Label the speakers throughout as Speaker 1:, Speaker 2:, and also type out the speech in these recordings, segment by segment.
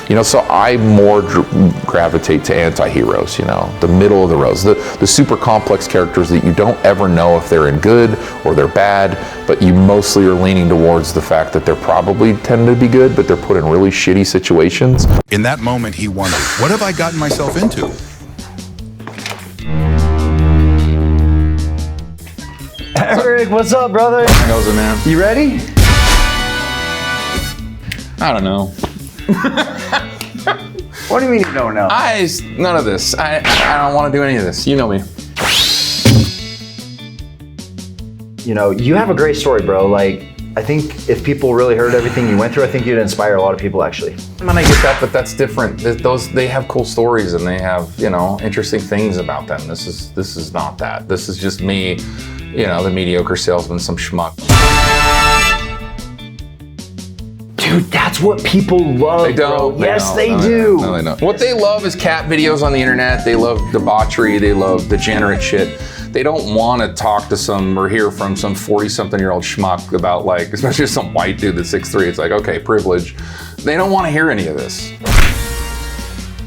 Speaker 1: You know, so I more gravitate to anti-heroes, you know, the middle of the road, the super complex characters that you don't ever know if they're in good or they're bad, but you mostly are leaning towards the fact that they're probably tend to be good, but they're put in really shitty situations.
Speaker 2: In that moment, he wondered, what have I gotten myself into?
Speaker 3: Eric, what's up, brother?
Speaker 4: How goes it, man?
Speaker 3: You ready?
Speaker 4: I don't know.
Speaker 3: What do you mean you don't know?
Speaker 4: None of this. I don't want to do any of this. You know me.
Speaker 3: You know, you have a great story, bro. Like, I think if people really heard everything you went through, I think you'd inspire a lot of people, actually.
Speaker 4: And I get that, but that's different. They have cool stories and they have, you know, interesting things about them. This is not that. This is just me, you know, the mediocre salesman, some schmuck.
Speaker 3: Dude, that's what people love.
Speaker 4: They don't.
Speaker 3: Bro. Yes, they do.
Speaker 4: No, they don't. What they love is cat videos on the internet. They love debauchery. They love degenerate shit. They don't want to talk to some or hear from some 40-something-year-old schmuck about, like, especially some white dude that's 6'3". It's like, okay, privilege. They don't want to hear any of this.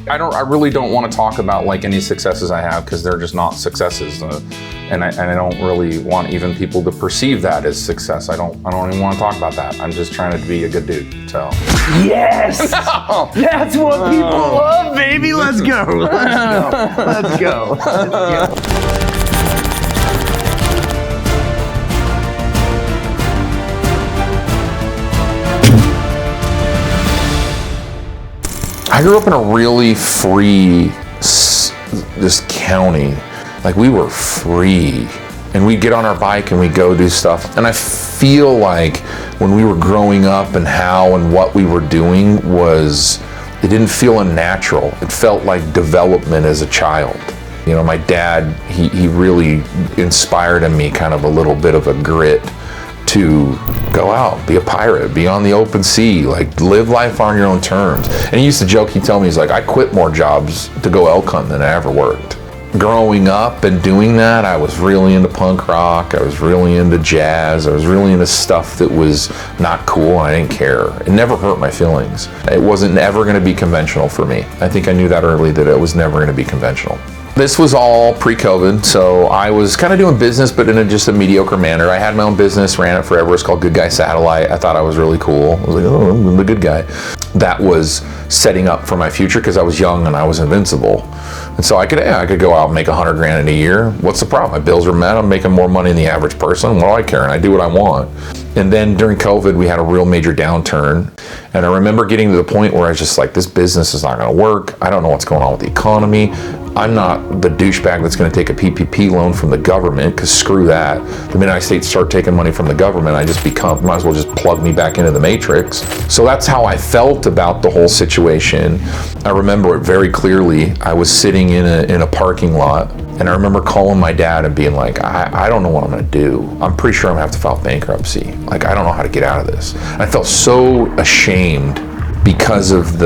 Speaker 4: I really don't want to talk about like any successes I have because they're just not successes, and I don't really want even people to perceive that as success. I don't even want to talk about that. I'm just trying to be a good dude. So
Speaker 3: yes, that's what people love, baby. Let's go. Let's go. Let's go.
Speaker 1: I grew up in a really free, this county. Like, we were free. And we'd get on our bike and we'd go do stuff. And I feel like when we were growing up and how and what we were doing it didn't feel unnatural. It felt like development as a child. You know, my dad, he really inspired in me kind of a little bit of a grit to go out, be a pirate, be on the open sea, like live life on your own terms. And he used to joke, he'd tell me, he's like, I quit more jobs to go elk hunting than I ever worked. Growing up and doing that, I was really into punk rock, I was really into jazz, I was really into stuff that was not cool, I didn't care. It never hurt my feelings. It wasn't ever gonna be conventional for me. I think I knew that early, that it was never gonna be conventional. This was all pre-COVID, so I was kind of doing business, but in just a mediocre manner. I had my own business, ran it forever. It's called Good Guy Satellite. I thought I was really cool. I was like, oh, I'm the good guy. That was setting up for my future because I was young and I was invincible. And so I could go out and make 100 grand in a year. What's the problem? My bills are met. I'm making more money than the average person. What do I care? And I do what I want. And then during COVID, we had a real major downturn. And I remember getting to the point where I was just like, this business is not going to work. I don't know what's going on with the economy. I'm not the douchebag that's going to take a PPP loan from the government, because screw that. The minute I start taking money from the government, I just might as well just plug me back into the matrix. So that's how I felt about the whole situation. I remember it very clearly. I was sitting in a parking lot, and I remember calling my dad and being like, I don't know what I'm going to do. I'm pretty sure I'm going to have to file bankruptcy. Like, I don't know how to get out of this. And I felt so ashamed because of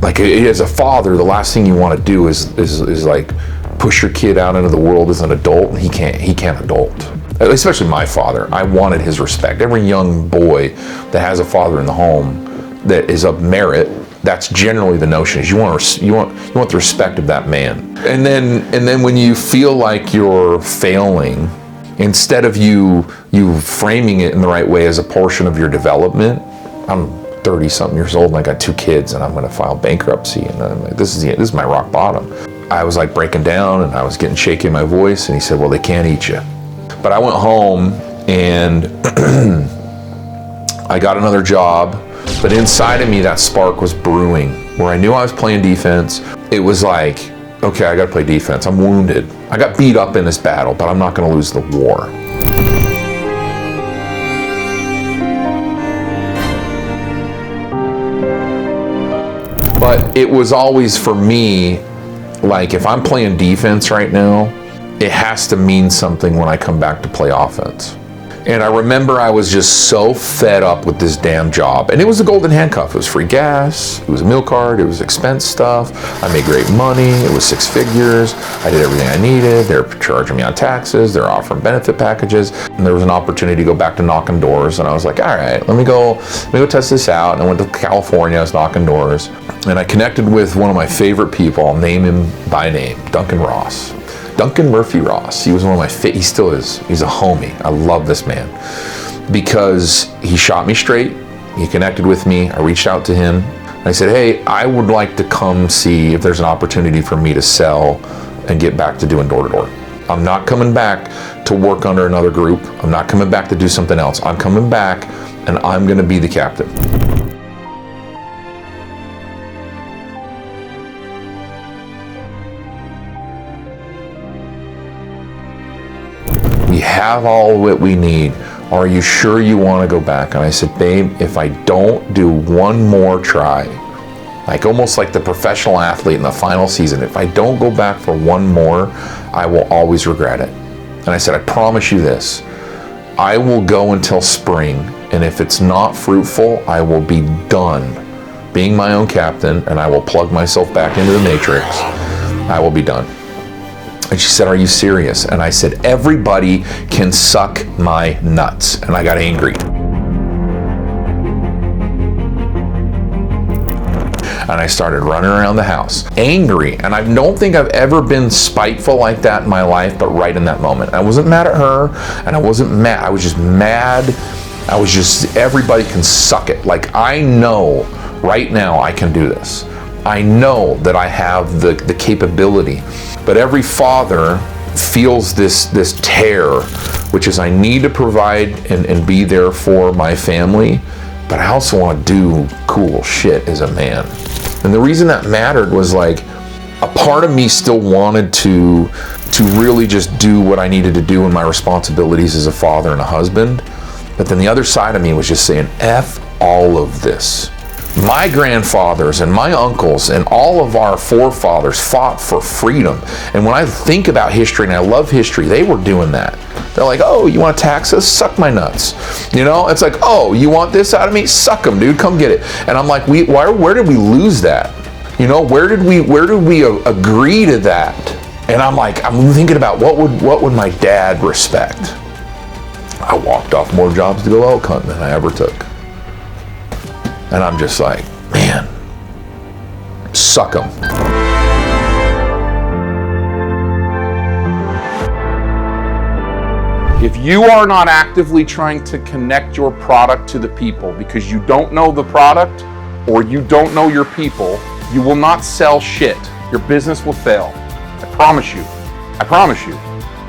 Speaker 1: like, as a father, the last thing you want to do is like push your kid out into the world as an adult, and he can't adult. Especially my father. I wanted his respect. Every young boy that has a father in the home that is of merit, that's generally the notion, is you want the respect of that man. And then when you feel like you're failing, instead of you framing it in the right way as a portion of your development, I'm 30-something years old and I got 2 kids and I'm going to file bankruptcy, and I'm like, this is my rock bottom. I was like breaking down and I was getting shaky in my voice, and he said, well, they can't eat you. But I went home and I got another job, but inside of me that spark was brewing, where I knew I was playing defense. It was like, okay, I got to play defense. I'm wounded. I got beat up in this battle, but I'm not going to lose the war. But it was always, for me, like, if I'm playing defense right now, it has to mean something when I come back to play offense. And I remember I was just so fed up with this damn job. And it was a golden handcuff. It was free gas, it was a meal card, it was expense stuff. I made great money, it was 6 figures. I did everything I needed. They're charging me on taxes, they're offering benefit packages. And there was an opportunity to go back to knocking doors. And I was like, all right, let me go test this out. And I went to California, I was knocking doors. And I connected with one of my favorite people, I'll name him by name, Duncan Ross. Duncan Murphy Ross. He was one of my he still is. He's a homie. I love this man because he shot me straight. He connected with me. I reached out to him. I said, hey, I would like to come see if there's an opportunity for me to sell and get back to doing door-to-door. I'm not coming back to work under another group. I'm not coming back to do something else. I'm coming back and I'm going to be the captain. We have all what we need. Are you sure you want to go back? And I said, babe, if I don't do one more try, like almost like the professional athlete in the final season, if I don't go back for one more, I will always regret it. And I said, I promise you this, I will go until spring, and if it's not fruitful, I will be done being my own captain, and I will plug myself back into the matrix. I will be done. And she said, are you serious? And I said, everybody can suck my nuts. And I got angry. And I started running around the house, angry. And I don't think I've ever been spiteful like that in my life, but right in that moment. I wasn't mad at her, and I wasn't mad. I was just mad. I was just, everybody can suck it. Like, I know right now I can do this. I know that I have the capability, but every father feels this tear, which is I need to provide and be there for my family, but I also want to do cool shit as a man. And the reason that mattered was like a part of me still wanted to really just do what I needed to do in my responsibilities as a father and a husband, but then the other side of me was just saying, F all of this. My grandfathers and my uncles and all of our forefathers fought for freedom. And when I think about history, and I love history, they were doing that. They're like, oh, you want to tax us? Suck my nuts. You know, it's like, oh, you want this out of me? Suck them, dude, come get it. And I'm like, where did we lose that? You know, where did we agree to that? And I'm like, I'm thinking about what would my dad respect? I walked off more jobs to go elk hunting than I ever took. And I'm just like, man, suck them.
Speaker 4: If you are not actively trying to connect your product to the people because you don't know the product or you don't know your people, you will not sell shit. Your business will fail. I promise you. I promise you.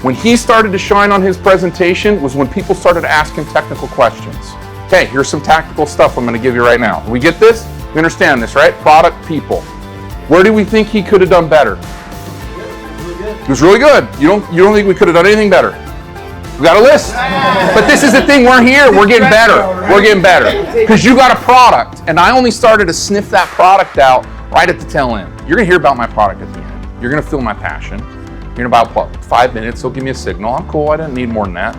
Speaker 4: When he started to shine on his presentation was when people started asking technical questions. Okay, here's some tactical stuff I'm going to give you right now. We get this? We understand this, right? Product, people. Where do we think he could have done better? It was really good. You don't think we could have done anything better? We got a list. But this is the thing, we're here, we're getting better. We're getting better. Because you got a product, and I only started to sniff that product out right at the tail end. You're going to hear about my product at the end. You're going to feel my passion. In about, 5 minutes, he'll give me a signal. I'm cool, I didn't need more than that.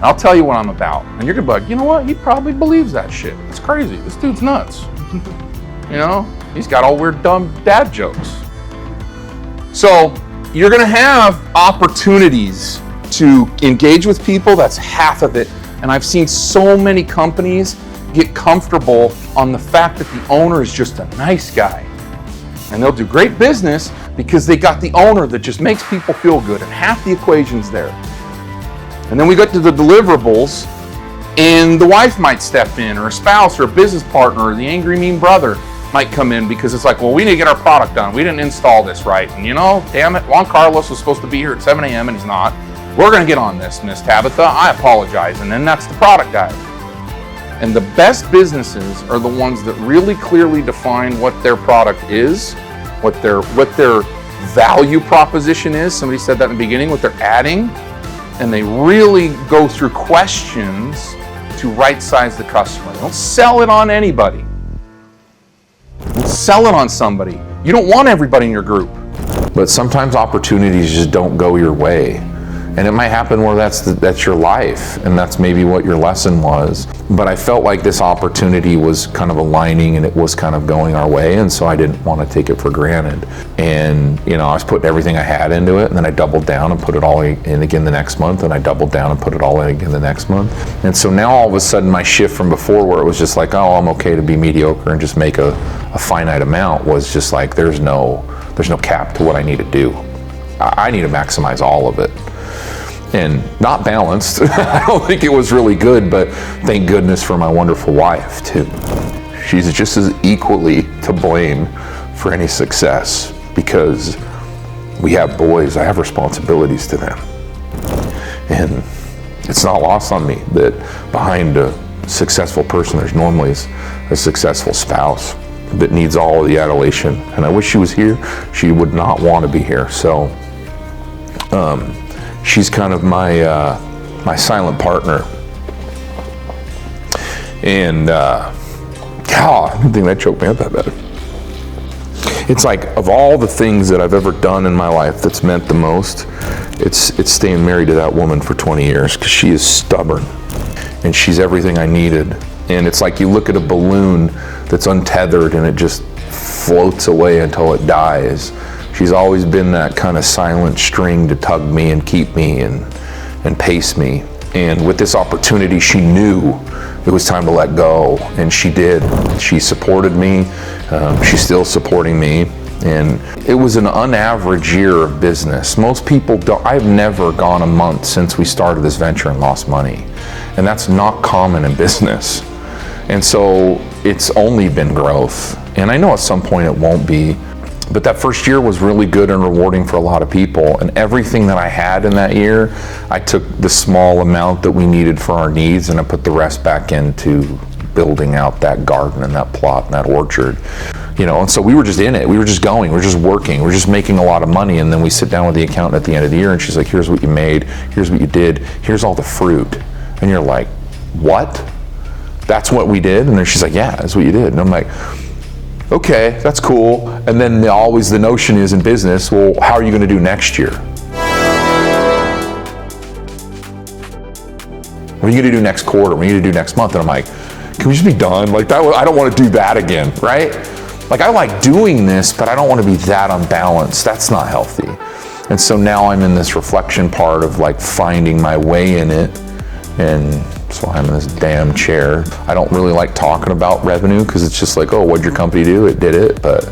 Speaker 4: I'll tell you what I'm about. And you're gonna be like, you know what? He probably believes that shit. It's crazy. This dude's nuts. You know? He's got all weird, dumb dad jokes. So you're gonna have opportunities to engage with people. That's half of it. And I've seen so many companies get comfortable on the fact that the owner is just a nice guy. And they'll do great business because they got the owner that just makes people feel good. And half the equation's there. And then we get to the deliverables, and the wife might step in, or a spouse, or a business partner, or the angry, mean brother might come in because it's like, well, we need to get our product done. We didn't install this right. And you know, damn it, Juan Carlos was supposed to be here at 7 a.m. and he's not. We're going to get on this, Miss Tabitha. I apologize. And then that's the product guy. And the best businesses are the ones that really clearly define what their product is, what their value proposition is. Somebody said that in the beginning, what they're adding. And they really go through questions to right-size the customer. They don't sell it on anybody. Don't sell it on somebody. You don't want everybody in your group.
Speaker 1: But sometimes opportunities just don't go your way. And it might happen where that's your life, and that's maybe what your lesson was. But I felt like this opportunity was kind of aligning, and it was kind of going our way, and so I didn't want to take it for granted. And I was putting everything I had into it, and then I doubled down and put it all in again the next month, and I doubled down and put it all in again the next month. And so now all of a sudden my shift from before, where it was just like, oh, I'm okay to be mediocre and just make a finite amount, was just like, there's no cap to what I need to do. I need to maximize all of it. And not balanced. I don't think it was really good, but thank goodness for my wonderful wife too. She's just as equally to blame for any success, because we have boys, I have responsibilities to them. And it's not lost on me that behind a successful person, there's normally a successful spouse that needs all of the adulation. And I wish she was here. She would not want to be here. So, she's kind of my silent partner. And I didn't think that choked me up that bad. It's like, of all the things that I've ever done in my life that's meant the most, it's staying married to that woman for 20 years, because she is stubborn and she's everything I needed. And it's like you look at a balloon that's untethered and it just floats away until it dies. She's always been that kind of silent string to tug me and keep me and pace me. And with this opportunity, she knew it was time to let go, and she did. She supported me. She's still supporting me. And it was an unaverage year of business. Most people don't. I've never gone a month since we started this venture and lost money. And that's not common in business. And so it's only been growth. And I know at some point it won't be. But that first year was really good and rewarding for a lot of people. And everything that I had in that year, I took the small amount that we needed for our needs, and I put the rest back into building out that garden and that plot and that orchard. And so we were just in it. We were just going. We were just working. We were just making a lot of money. And then we sit down with the accountant at the end of the year, and she's like, here's what you made. Here's what you did. Here's all the fruit. And you're like, what? That's what we did? And then she's like, yeah, that's what you did. And I'm like, okay, that's cool. And then always the notion is in business, well, how are you going to do next year? What are you going to do next quarter? What are you going to do next month? And I'm like, can we just be done? Like that, I don't want to do that again, right? Like, I like doing this, but I don't want to be that unbalanced. That's not healthy. And so now I'm in this reflection part of like finding my way in it. And so I'm in this damn chair. I don't really like talking about revenue, because it's just like, oh, what'd your company do? It did it, but.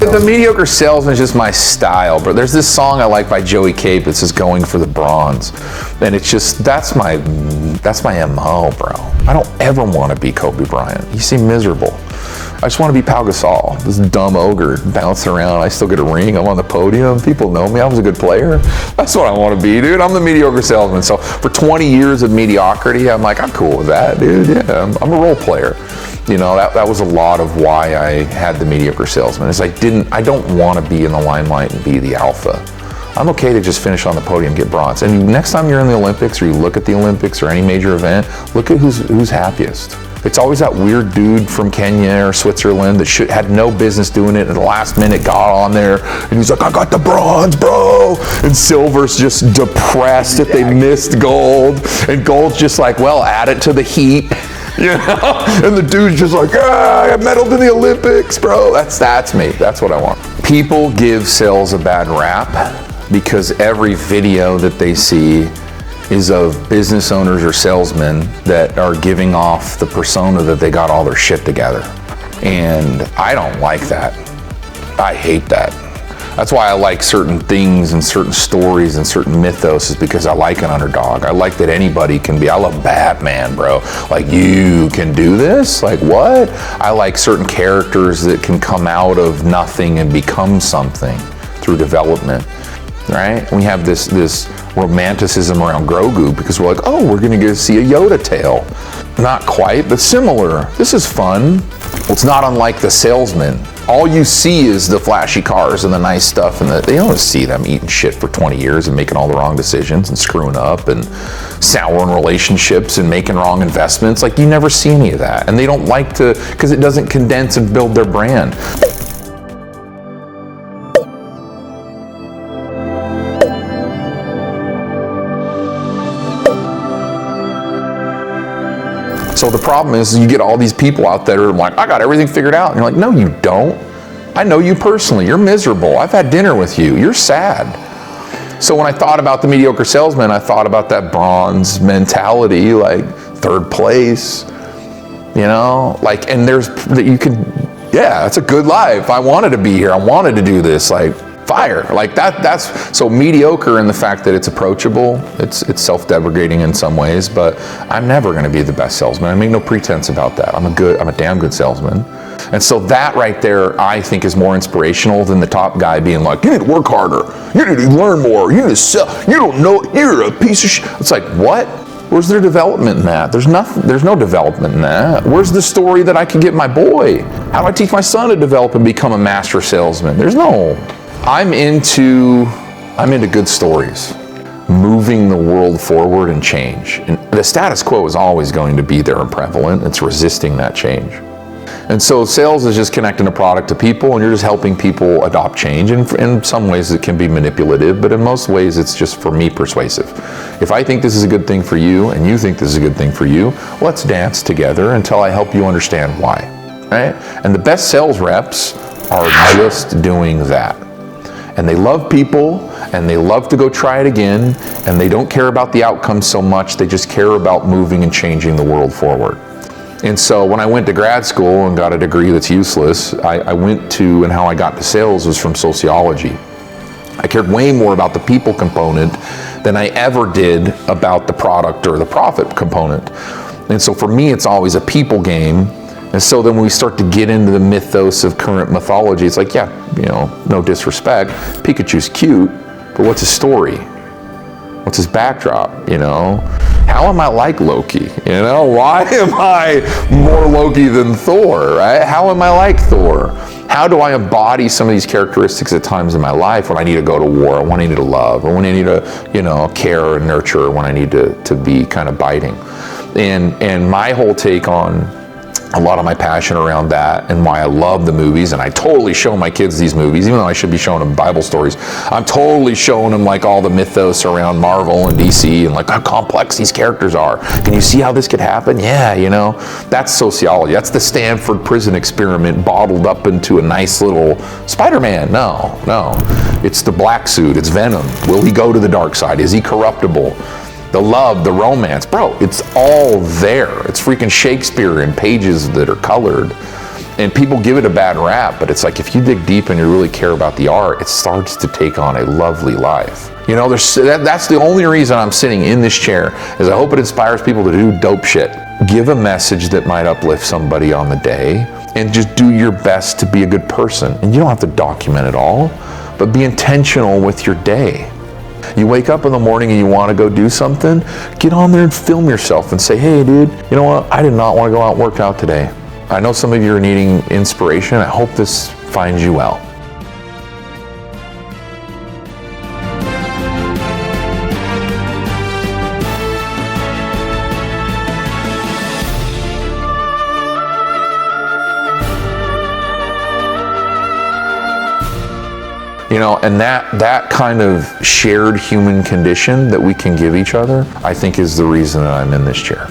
Speaker 1: The Mediocre Salesman is just my style, but there's this song I like by Joey Cape. It says "Going for the Bronze," and it's just that's my MO, bro. I don't ever want to be Kobe Bryant. You seem miserable. I just want to be Pau Gasol, this dumb ogre bouncing around. I still get a ring. I'm on the podium. People know me. I was a good player. That's what I want to be, dude. I'm the Mediocre Salesman. So for 20 years of mediocrity, I'm like, I'm cool with that, dude. Yeah, I'm a role player. That was a lot of why I had the Mediocre Salesman. Is I don't want to be in the limelight and be the alpha. I'm okay to just finish on the podium, get bronze. And next time you're in the Olympics, or you look at the Olympics or any major event, look at who's happiest. It's always that weird dude from Kenya or Switzerland that had no business doing it, and at the last minute got on there, and he's like, I got the bronze, bro. And silver's just depressed that they missed gold, and gold's just like, well, add it to the heat. And the dude's just like, I medaled in the Olympics, bro. That's me. That's what I want. People give sales a bad rap because every video that they see is of business owners or salesmen that are giving off the persona that they got all their shit together. And I don't like that. I hate that. That's why I like certain things and certain stories and certain mythos, is because I like an underdog. I like that anybody can be. I love Batman, bro. Like, you can do this? Like, what? I like certain characters that can come out of nothing and become something through development, right? We have this romanticism around Grogu because we're like, oh, we're gonna go see a Yoda tale. Not quite, but similar. This is fun. Well, it's not unlike the salesman. All you see is the flashy cars and the nice stuff, and they don't see them eating shit for 20 years and making all the wrong decisions and screwing up and souring relationships and making wrong investments. Like, you never see any of that. And they don't like to, because it doesn't condense and build their brand. So the problem is you get all these people out there who are like, I got everything figured out. And you're like, no, you don't. I know you personally. You're miserable. I've had dinner with you. You're sad. So when I thought about the mediocre salesman, I thought about that bronze mentality, like third place, you know, like, and there's, you can, yeah, it's a good life. I wanted to be here. I wanted to do this, like fire, like that's, so mediocre in the fact that it's approachable, it's self-deprecating in some ways, but I'm never going to be the best salesman. I make no pretense about that. I'm a damn good salesman. And so that right there, I think, is more inspirational than the top guy being like, you need to work harder, you need to learn more, you need to sell, you don't know, you're a piece of shit. It's like, what? Where's their development in that? There's no development in that. Where's the story that I can get my boy? How do I teach my son to develop and become a master salesman? There's no. I'm into good stories, moving the world forward and change. And the status quo is always going to be there and prevalent. It's resisting that change. And so sales is just connecting a product to people, and you're just helping people adopt change. And in some ways it can be manipulative, but in most ways it's just, for me, persuasive. If I think this is a good thing for you and you think this is a good thing for you, let's dance together until I help you understand why, right? And the best sales reps are just doing that. And they love people, and they love to go try it again, and they don't care about the outcome so much, they just care about moving and changing the world forward. And so when I went to grad school and got a degree that's useless, I went to, and how I got to sales was from sociology. I cared way more about the people component than I ever did about the product or the profit component. And so for me, it's always a people game. And so then when we start to get into the mythos of current mythology, it's like, yeah, you know, no disrespect, Pikachu's cute, but what's his story? What's his backdrop, you know? How am I like Loki? You know, why am I more Loki than Thor, right? How am I like Thor? How do I embody some of these characteristics at times in my life when I need to go to war, or when I need to love, or when I need to, you know, care and nurture, or when I need to be kind of biting? And my whole take on a lot of my passion around that, and why I love the movies, and I totally show my kids these movies, even though I should be showing them Bible stories. I'm totally showing them like all the mythos around Marvel and DC, and like how complex these characters are. Can you see how this could happen? Yeah, you know, that's sociology. That's the Stanford prison experiment bottled up into a nice little Spider-Man. No, it's the black suit, it's Venom. Will he go to the dark side? Is he corruptible? The love, the romance, bro, it's all there. It's freaking Shakespeare in pages that are colored. And people give it a bad rap, but it's like, if you dig deep and you really care about the art, it starts to take on a lovely life. You know, that's the only reason I'm sitting in this chair, is I hope it inspires people to do dope shit. Give a message that might uplift somebody on the day, and just do your best to be a good person. And you don't have to document it all, but be intentional with your day. You wake up in the morning and you want to go do something, get on there and film yourself and say, hey dude, you know what, I did not want to go out and work out today. I know some of you are needing inspiration. I hope this finds you well. You know, and that kind of shared human condition that we can give each other, I think, is the reason that I'm in this chair.